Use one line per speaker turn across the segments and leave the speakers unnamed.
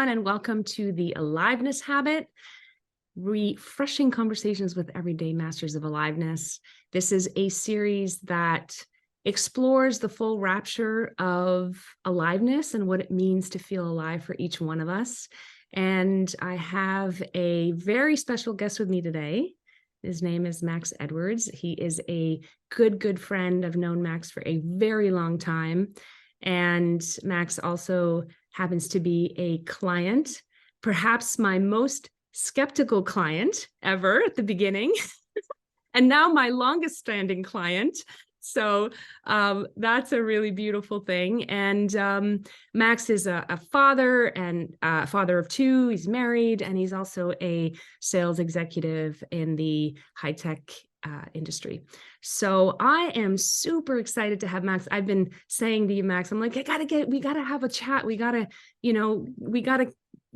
everyone, and welcome to the Aliveness Habit, refreshing conversations with everyday masters of aliveness. This is a series that explores the full rapture of aliveness and what it means to feel alive for each one of us. And I have a very special guest with me today. His name is Max Edwards. He is a good friend. I've known Max for a very long time. And Max also happens to be a client, perhaps my most skeptical client ever at the beginning, and now my longest standing client. So that's a really beautiful thing. And Max is a father and a father of two. He's married, and he's also a sales executive in the high-tech industry. So I am super excited to have Max. I've been saying to you, Max, I'm like, we gotta have a chat. We gotta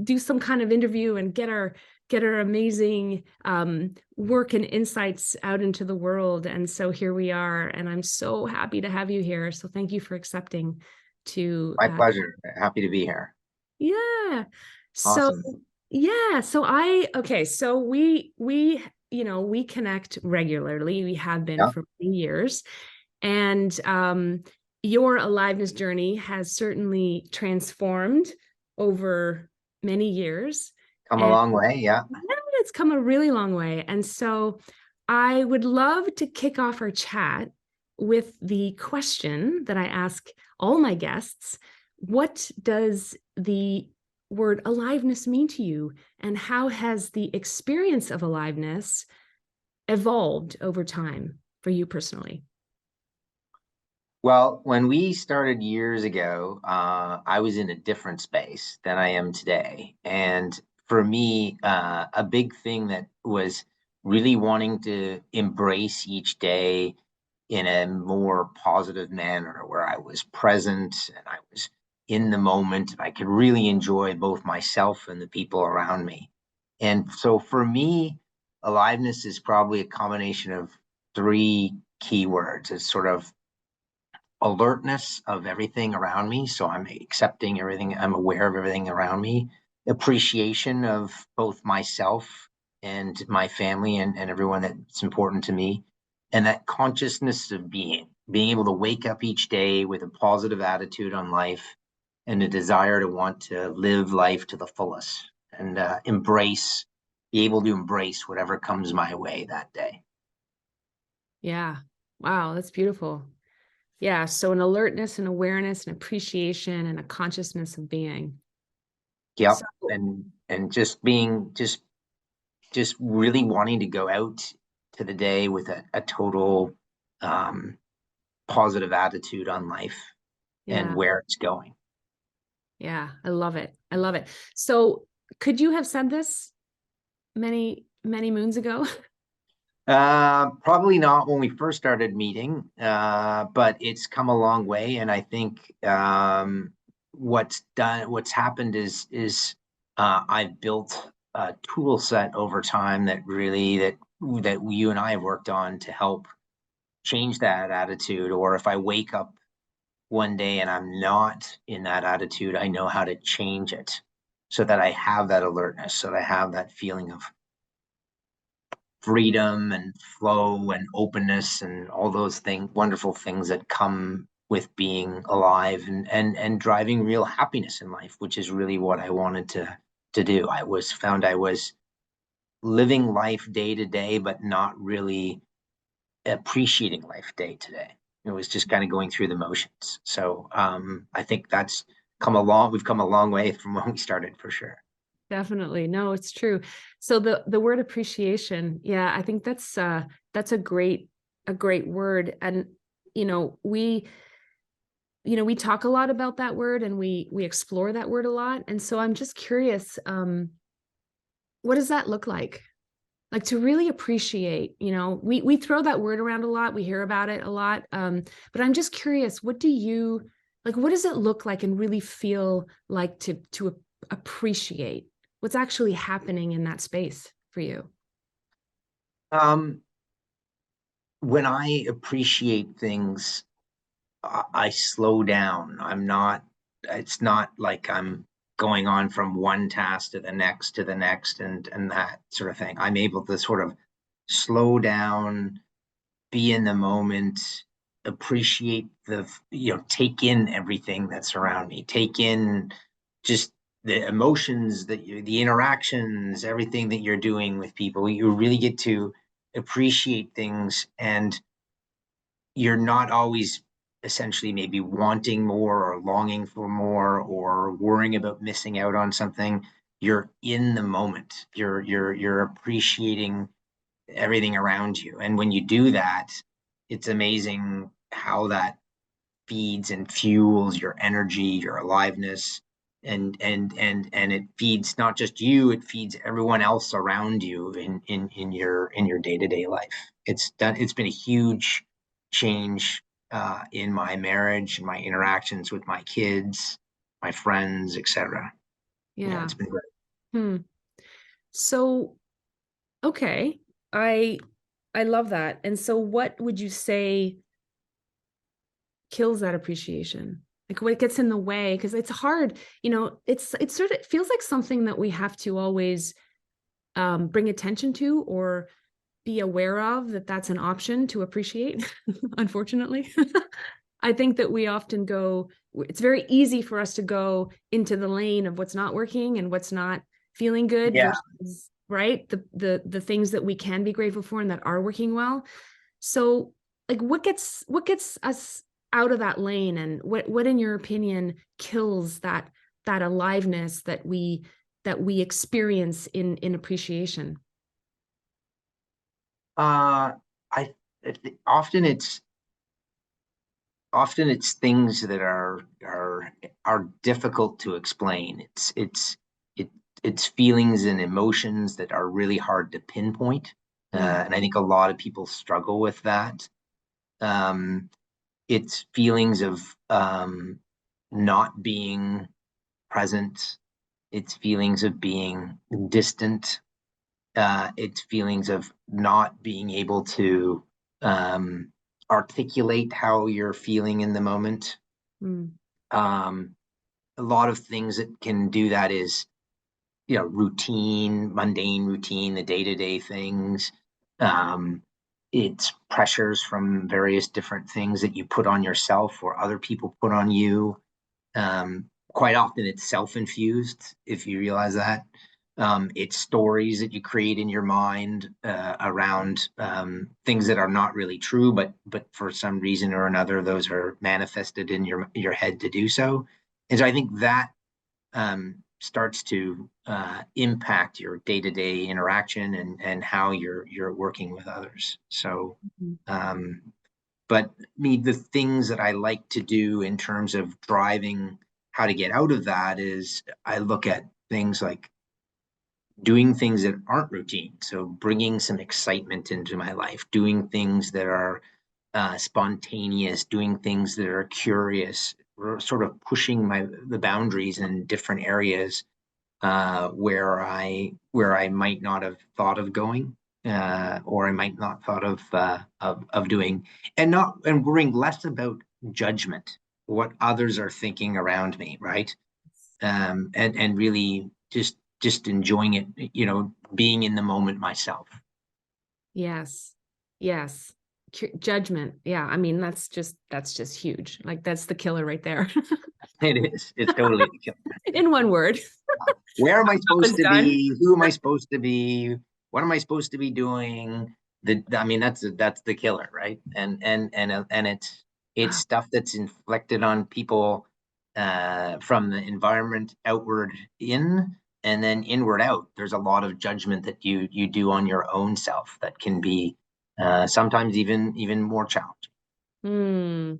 do some kind of interview and get our amazing work and insights out into the world. And so here we are, and I'm so happy to have you here. So thank you for accepting to.
My pleasure. Happy to be here.
Yeah. So
Awesome.
yeah. So we connect regularly. We have been
Yeah.
for many years. And your aliveness journey has certainly transformed over many years.
Come a
And
long way. Yeah.
it's come a really long way. And so I would love to kick off our chat with the question that I ask all my guests. What does the word aliveness mean to you? And how has the experience of aliveness evolved over time for you personally?
Well, when we started years ago, I was in a different space than I am today. And for me, a big thing that was really wanting to embrace each day in a more positive manner where I was present and I was in the moment and I could really enjoy both myself and the people around me. And so for me, aliveness is probably a combination of three keywords. It's sort of alertness of everything around me. So I'm accepting everything, I'm aware of everything around me, appreciation of both myself and my family and everyone that's important to me. And that consciousness of being able to wake up each day with a positive attitude on life and a desire to want to live life to the fullest and be able to embrace whatever comes my way that day.
Yeah. Wow, that's beautiful. Yeah. So an alertness, an awareness, an appreciation, and a consciousness of being.
Yep.
So
And just being just really wanting to go out to the day with a total um, positive attitude on life and
yeah.
where it's going.
Yeah. I love it. I love it. So could you have said this many moons ago?
Probably not when we first started meeting, but it's come a long way. And I think what's happened is I've built a tool set over time that you and I have worked on to help change that attitude. Or if I wake up one day and I'm not in that attitude, I know how to change it so that I have that alertness, so that I have that feeling of freedom and flow and openness and all those things, wonderful things that come with being alive and driving real happiness in life, which is really what I wanted to do. I was living life day to day, but not really appreciating life day to day. It was just kind of going through the motions. So I think we've come a long way from when we started for sure.
Definitely. No, it's true. So the word appreciation, yeah, I think that's a great word. And you know, we we talk a lot about that word, and we explore that word a lot. And so I'm just curious, what does that look like? Like to really appreciate, we throw that word around a lot, we hear about it a lot. But I'm just curious, what does it look like and really feel like to appreciate what's actually happening in that space for you?
Um, when I appreciate things, I slow down. It's not like I'm going on from one task to the next and that sort of thing. I'm able to sort of slow down, be in the moment, appreciate take in everything that's around me, take in just the emotions the interactions, everything that you're doing with people. You really get to appreciate things, and you're not always essentially maybe wanting more or longing for more or worrying about missing out on something. You're in the moment. You're appreciating everything around you. And when you do that, it's amazing how that feeds and fuels your energy, your aliveness, and it feeds not just you, it feeds everyone else around you in your day-to-day life. It's been a huge change in my marriage and my interactions with my kids, my friends, etc. Yeah,
Yeah.
it's been great.
Hmm. So, okay. I I love that. And so what would you say kills that appreciation? Like what gets in the way? Because it's hard, it's sort of it feels like something that we have to always bring attention to or be aware of, that that's an option to appreciate, unfortunately. I think that we often go, it's very easy for us to go into the lane of what's not working and what's not feeling good
Yeah.
versus, right, the things that we can be grateful for and that are working well. So like what gets us out of that lane, and what in your opinion kills that aliveness that we experience in appreciation?
Uh, I often it's things that are difficult to explain. It's feelings and emotions that are really hard to pinpoint,
Mm,
and I think a lot of people struggle with that. Um, it's feelings of not being present. It's feelings of being distant. It's feelings of not being able to um, articulate how you're feeling in the moment.
mm,
Um, a lot of things that can do that is, routine, mundane routine, the day-to-day things. Um, it's pressures from various different things that you put on yourself or other people put on you. Quite often it's self-infused, if you realize that. It's stories that you create in your mind around things that are not really true, but for some reason or another, those are manifested in your head to do so. And so I think that starts to impact your day-to-day interaction and how you're working with others. So,
mm.
um, but me, the things that I like to do in terms of driving how to get out of that is I look at things like doing things that aren't routine. So bringing some excitement into my life, doing things that are spontaneous, doing things that are curious, or sort of pushing the boundaries in different areas where I might not have thought of going, or I might not thought of doing, and worrying less about judgment, what others are thinking around me, right? And really just enjoying it, being in the moment myself.
Yes. Yes. Judgment. Yeah. I mean, that's just huge. Like that's the killer right there.
It is. It's totally the killer.
In one word.
Where am I
Job
supposed
is
to
done.
be? Who am I supposed to be? What am I supposed to be doing? I mean, that's the killer, right? And it's stuff that's inflicted on people from the environment outward in, and then inward out. There's a lot of judgment that you do on your own self that can be sometimes even more challenging.
Hmm.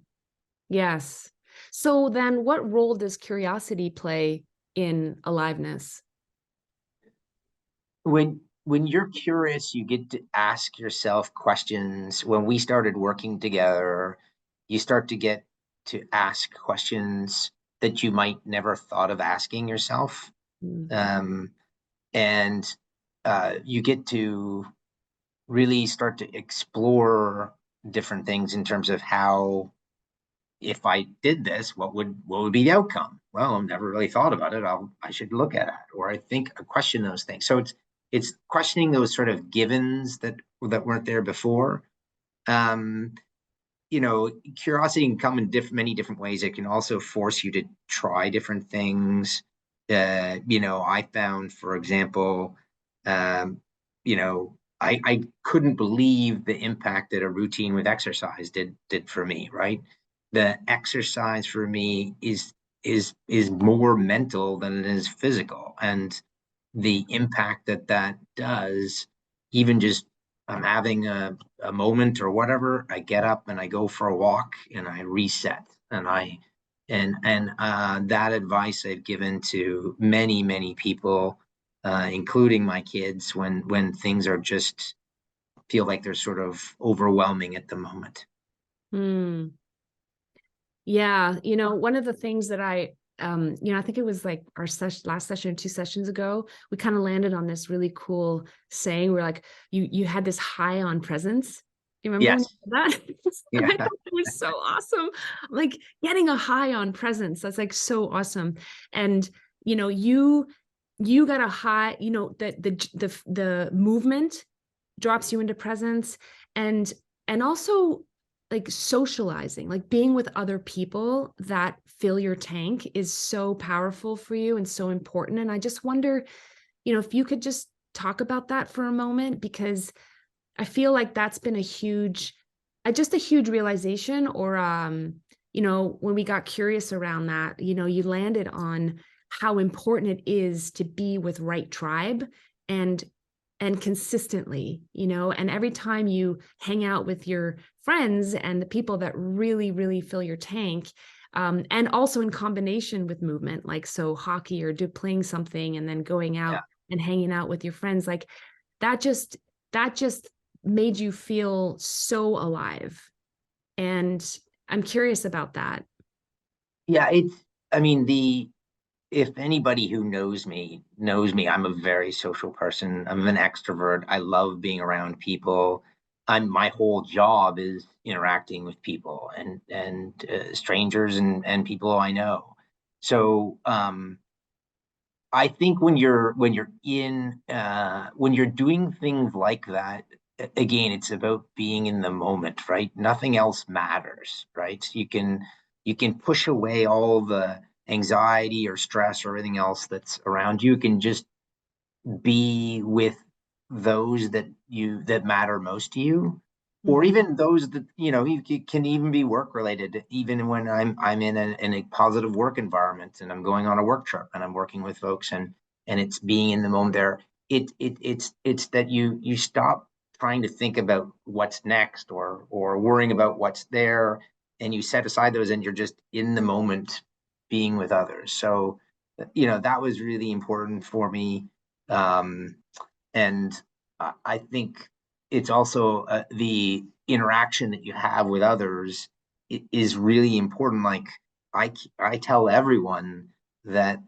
Yes. So then what role does curiosity play in aliveness?
When you're curious, you get to ask yourself questions. When we started working together, you start to get to ask questions that you might never thought of asking yourself.
Mm,
Um, and you get to really start to explore different things in terms of how if I did this, what would be the outcome? Well, I've never really thought about it. I should look at it, or I think I question those things. So it's questioning those sort of givens that weren't there before. Um, Curiosity can come in many different ways. It can also force you to try different things. I found, for example, um, I couldn't believe the impact that a routine with exercise did for me, right? The exercise for me is more mental than it is physical, and the impact that does, even just I'm having a moment or whatever, I get up and I go for a walk and I reset. And that advice I've given to many people, including my kids, when things are just feel like they're sort of overwhelming at the moment.
Hmm. Yeah, one of the things that I think it was like our last session or 2 sessions ago, we kind of landed on this really cool saying. We're like, you had this high on presence. You remember when you
Yes.
said that? And
Yeah.
I thought it was so awesome. Like getting a high on presence. That's like so awesome. And you got a high, that the movement drops you into presence, and also like socializing, like being with other people that fill your tank is so powerful for you and so important. And I just wonder, if you could just talk about that for a moment, because I feel like that's been just a huge realization. Or when we got curious around that, you landed on how important it is to be with right tribe, and consistently, and every time you hang out with your friends and the people that really, really fill your tank, and also in combination with movement, like so hockey or playing something and then going
Yeah.
out and hanging out with your friends, like that just that just made you feel so alive. And I'm curious about that.
Yeah. I mean, if anybody who knows me, I'm a very social person. I'm an extrovert. I love being around people. My whole job is interacting with people and strangers and people I know. So I think when you're doing things like that, again, it's about being in the moment, right? Nothing else matters, right? You can push away all the anxiety or stress or everything else that's around you. You can just be with those that matter most to you, or
Mhm.
even those that you can even be work related. Even when I'm in a positive work environment and I'm going on a work trip and I'm working with folks, and it's being in the moment there. It's that you stop trying to think about what's next or worrying about what's there, and you set aside those and you're just in the moment being with others. So that was really important for me. um, and I think it's also the interaction that you have with others is really important. Like I tell everyone that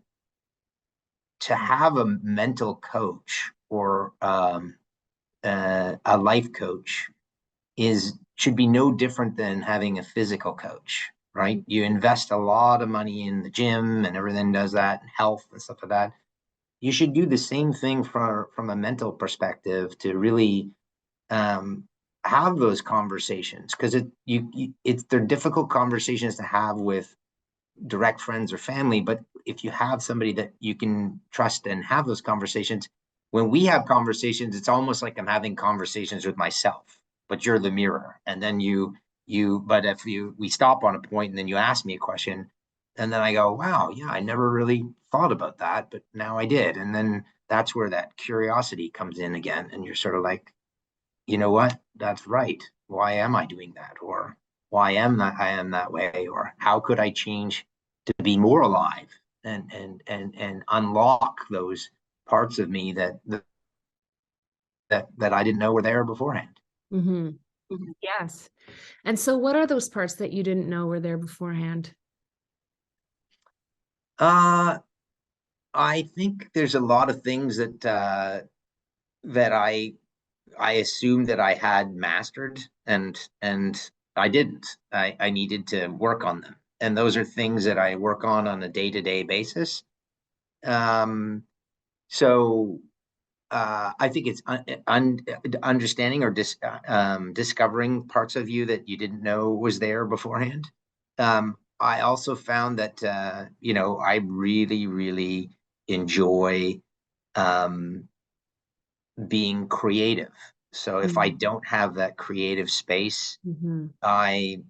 to have a mental coach or a life coach is should be no different than having a physical coach, right? You invest a lot of money in the gym and everything does that, and health and stuff like that. You should do the same thing from a mental perspective to really um, have those conversations, because they're difficult conversations to have with direct friends or family. But if you have somebody that you can trust and have those conversations, when we have conversations, it's almost like I'm having conversations with myself, but you're the mirror. And then but if we stop on a point and then you ask me a question, and then I go, wow, yeah, I never really thought about that, but now I did. And then that's where that curiosity comes in again. And you're sort of like, you know what? That's right. Why am I doing that? Or why am that I am that way? Or how could I change to be more alive and unlock those parts of me that I didn't know were there beforehand.
Mhm. Yes. And so what are those parts that you didn't know were there beforehand?
Uh, I think there's a lot of things that I assumed that I had mastered, and I didn't. I needed to work on them. And those are things that I work on a day-to-day basis. Um, so I think it's understanding or discovering parts of you that you didn't know was there beforehand. I also found that I really, really enjoy um, being creative. So if I don't have that creative space,
Mm-hmm.
I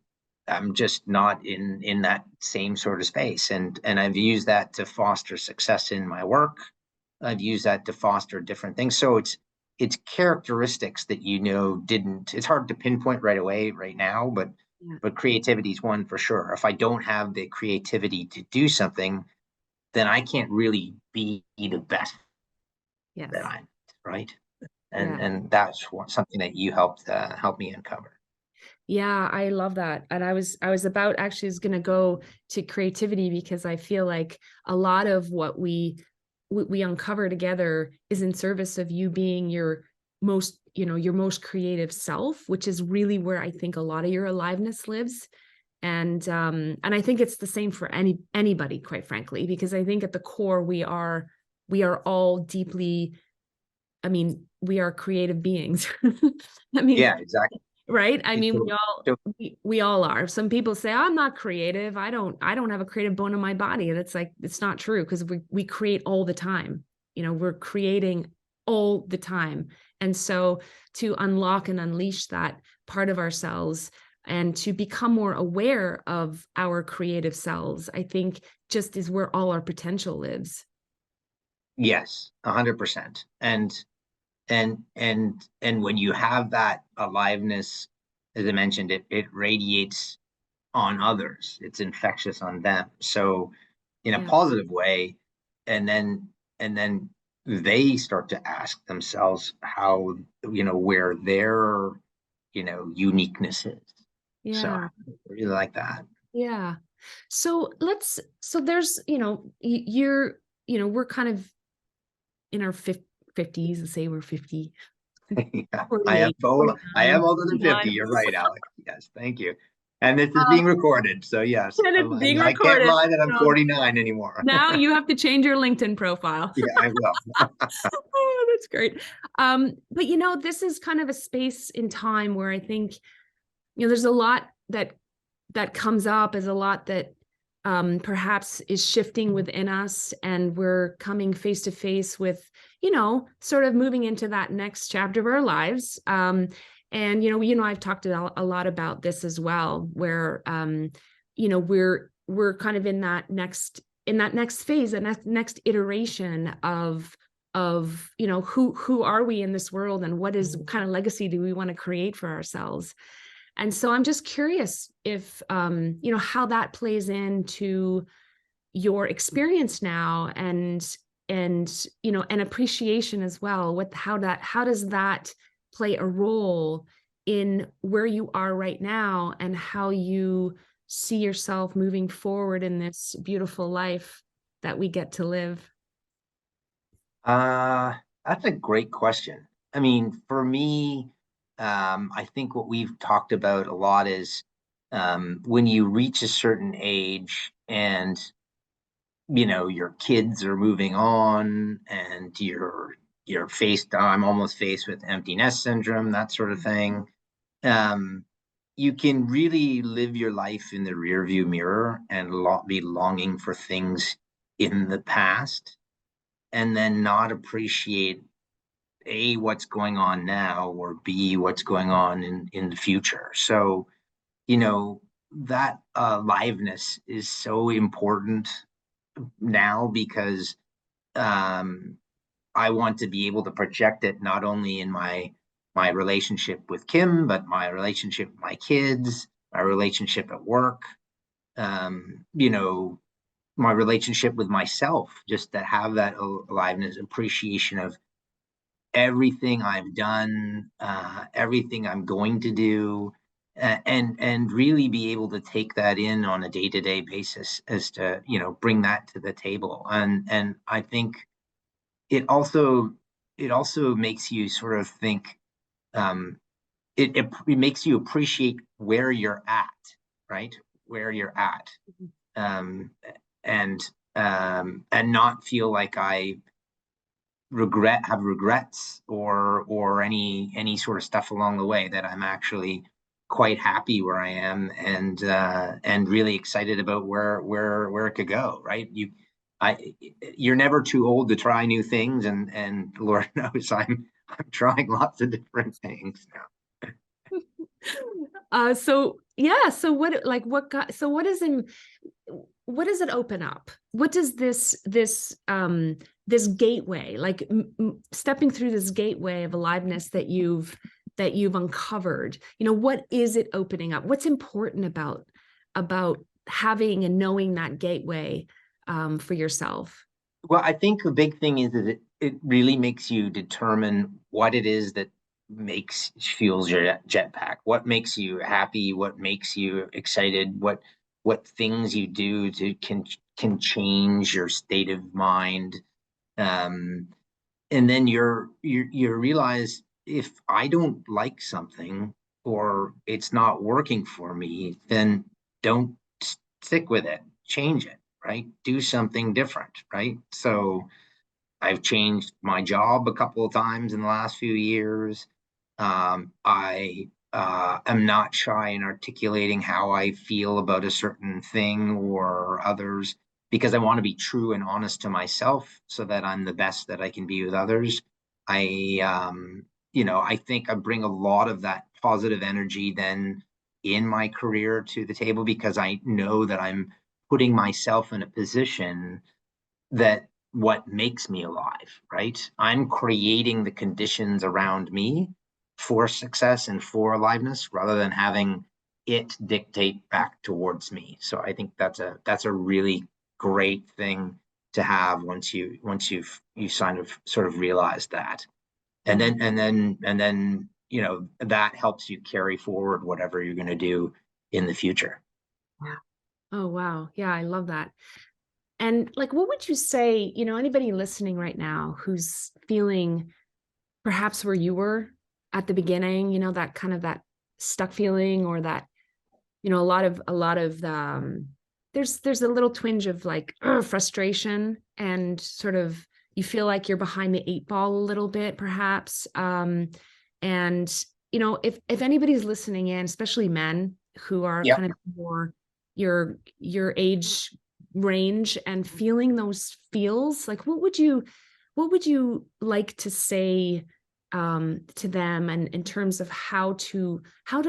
I'm just not in that same sort of space, and I've used that to foster success in my work. I've used that to foster different things. So it's characteristics that didn't. It's hard to pinpoint right away, right now,
Yeah.
but creativity is one for sure. If I don't have the creativity to do something, then I can't really be the best that
Yes.
I'm, right?
Yeah.
And that's something that you helped help me uncover.
Yeah, I love that. And I was about actually is going to go to creativity because I feel like a lot of what we uncover together is in service of you being your most creative self, which is really where I think a lot of your aliveness lives. And I think it's the same for anybody, quite frankly, because I think at the core we are all deeply, I mean, we are creative beings. I mean,
Yeah, exactly.
right? I mean,
So, so
we all are. Some people say I'm not creative. I don't have a creative bone in my body, and it's like it's not true because we create all the time. We're creating all the time. And so to unlock and unleash that part of ourselves and to become more aware of our creative selves, I think just is where all our potential lives.
yes, 100%. And when you have that aliveness, as I mentioned, it radiates on others. It's infectious on them. So in a
Yeah.
positive way, and then they start to ask themselves how, where their, uniqueness is. So I
Yeah.
really like that.
Yeah. So there's, you're, we're kind of in our 50s, let's say we're 50,
Yeah, I am
48,
old. I am
49,
older than 50.
49.
You're right, Alex. Yes, thank you. And this is being recorded. So yes,
And it's being
I can't
recorded.
lie that I'm
So
49 anymore.
now you have to change your LinkedIn profile.
Yeah, I will.
Oh, that's great. But this is kind of a space in time where I think, there's a lot that comes up, is a lot that perhaps is shifting within us, and we're coming face to face with, sort of moving into that next chapter of our lives. And I've talked a lot about this as well, where we're kind of in that next phase, and next iteration of who are we in this world, and what kind of legacy do we want to create for ourselves. And so I'm just curious if how that plays into your experience now, and appreciation as well. How does that play a role in where you are right now, and how you see yourself moving forward in this beautiful life that we get to live?
Uh, that's a great question. I mean, for me, I think what we've talked about a lot is when you reach a certain age and your kids are moving on and you're faced I'm almost faced with empty nest syndrome, that sort of thing. um you can really live your life in the rear view mirror and be longing for things in the past, and then not appreciate a what's going on now, or b what's going on in the future. So that aliveness is so important now, because um, I want to be able to project it not only in my relationship with Kim, but my relationship with my kids, my relationship at work, um, you know, my relationship with myself, just to have that aliveness, appreciation of everything I've done, everything I'm going to do, and really be able to take that in on a day to day basis, as to bring that to the table. And I think it also it also makes you sort of think, um, it makes you appreciate where you're at, right? Where you're at, um, and and not feel like I have regrets or any sort of stuff along the way. That I'm actually quite happy where I am, and really excited about where it could go. Right? I you're never too old to try new things, and Lord knows I'm trying lots of different things now.
So yeah, so what does it open up? What does this gateway, like stepping through this gateway of aliveness that you've uncovered, what is it opening up? What's important about having and knowing that gateway for yourself?
Well, I think the big thing is that it really makes you determine what it is that fuels your jetpack. What makes you happy? What makes you excited? What things you do to can change your state of mind. Um, and then you realize, if I don't like something or it's not working for me, then don't stick with it. Change it, right? Do something different, right? So I've changed my job a couple of times in the last few years. I am not shy in articulating how I feel about a certain thing or others, because I want to be true and honest to myself so that I'm the best that I can be with others. I, I think I bring a lot of that positive energy then in my career to the table, because I know that I'm putting myself in a position that what makes me alive, right? I'm creating the conditions around me for success and for aliveness, rather than having it dictate back towards me. So I think that's a really great thing to have once you sort of realize that. And
Yeah.
then that helps you carry forward whatever you're going to do in the future.
Yeah. Oh, wow. Yeah, I love that. And like, what would you say, anybody listening right now who's feeling perhaps where you were at the beginning, that kind of that stuck feeling, or that, a lot of there's a little twinge of like frustration, and sort of you feel like you're behind the eight ball a little bit, perhaps. And if anybody's listening in, especially men who are
Yep.
kind of more your age range and feeling those feels, like what would you like to say to them, and in terms of how to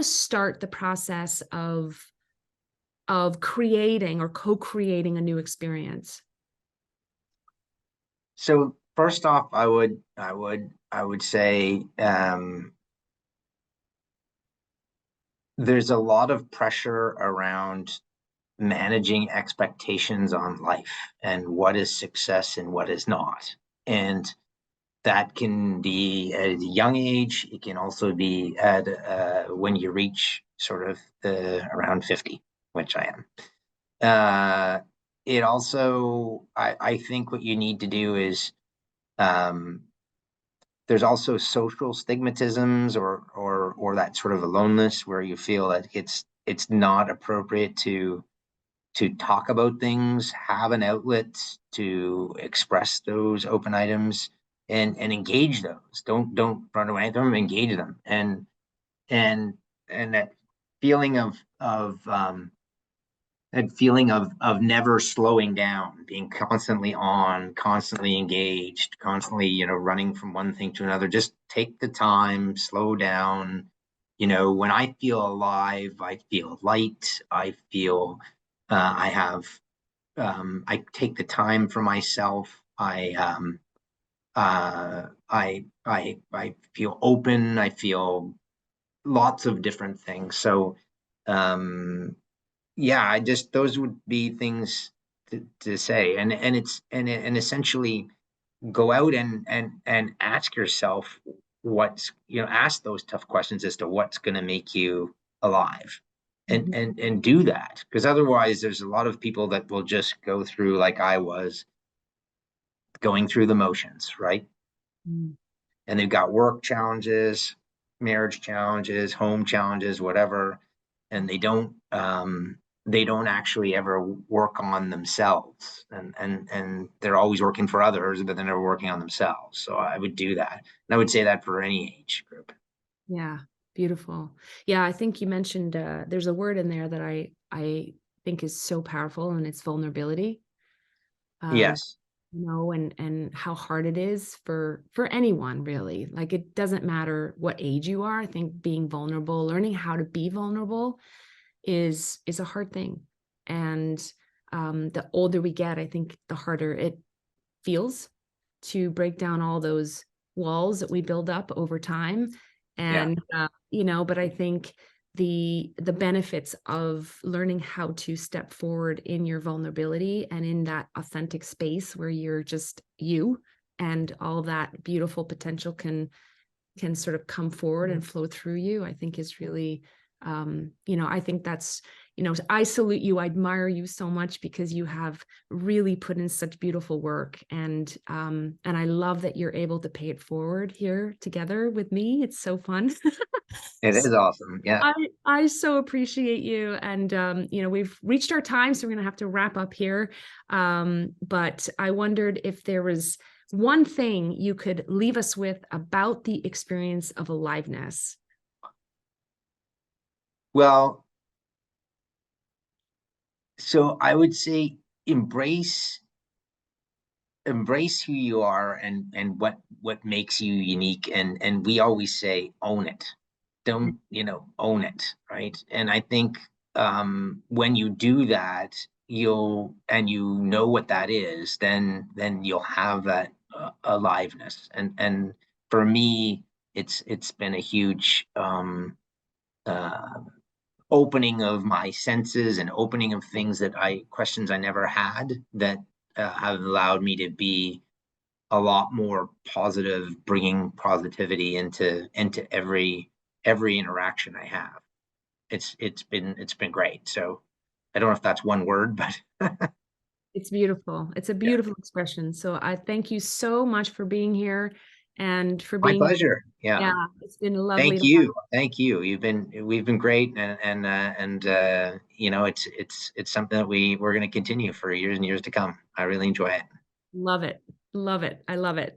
start the process of creating or co-creating a new experience?
So first off, I would say, there's a lot of pressure around managing expectations on life and what is success and what is not. And that can be at a young age. It can also be at when you reach sort of the around 50, which I am. It also, I think what you need to do is, um, there's also social stigmatisms, or that sort of aloneness where you feel that it's not appropriate to talk about things, have an outlet to express those open items, and engage those. Don't run away from them, engage them. And and feeling of of um that feeling of never slowing down, being constantly on, constantly engaged, constantly, running from one thing to another. Just take the time, slow down. When I feel alive, I feel light. I feel I have I take the time for myself. I feel open. I feel lots of different things. So um yeah, I just, those would be things to say. And essentially go out and ask yourself, ask those tough questions as to what's going to make you alive, and
Mhm.
and do that, because otherwise there's a lot of people that will just go through, like I was, going through the motions, right?
Mm.
And they've got work challenges, marriage challenges, home challenges, whatever, and they don't actually ever work on themselves, and they're always working for others, but then they're working on themselves. So I would do that, and I would say that for any age group.
Yeah, beautiful. Yeah, I think you mentioned there's a word in there that I think is so powerful, and it's vulnerability. Um,
Yes,
and how hard it is for anyone really. Like it doesn't matter what age you are. I think being vulnerable, learning how to be vulnerable is a hard thing. And the older we get, I think the harder it feels to break down all those walls that we build up over time.
yeah,
And but I think the benefits of learning how to step forward in your vulnerability and in that authentic space where you're just you, and all that beautiful potential can sort of come forward and flow through you, I think is really, I think that's, I salute you. I admire you so much because you have really put in such beautiful work. And I love that you're able to pay it forward here together with me. It's so fun.
it
So
is awesome. Yeah.
I so appreciate you. And, we've reached our time, so we're going to have to wrap up here. But I wondered if there was one thing you could leave us with about the experience of aliveness.
Well, so I would say embrace embrace who you are, and what makes you unique, and we always say own it. Don't, own it, right? And I think when you do that, you know what that is, then you'll have that aliveness. And for me, it's been a huge uh opening of my senses, and opening of things that I questions I never had, that have allowed me to be a lot more positive, bringing positivity into every interaction I have. It's been great. So I don't know if that's one word, but
It's beautiful. It's a
yeah,
beautiful expression. So I thank you so much for being here and for
my
being,
pleasure. Yeah,
yeah, it's been lovely
thank
to have.
you, thank you. We've been great, and it's something that we're going to continue for years and years to come. I really enjoy it.
Love it. Love it. I love it.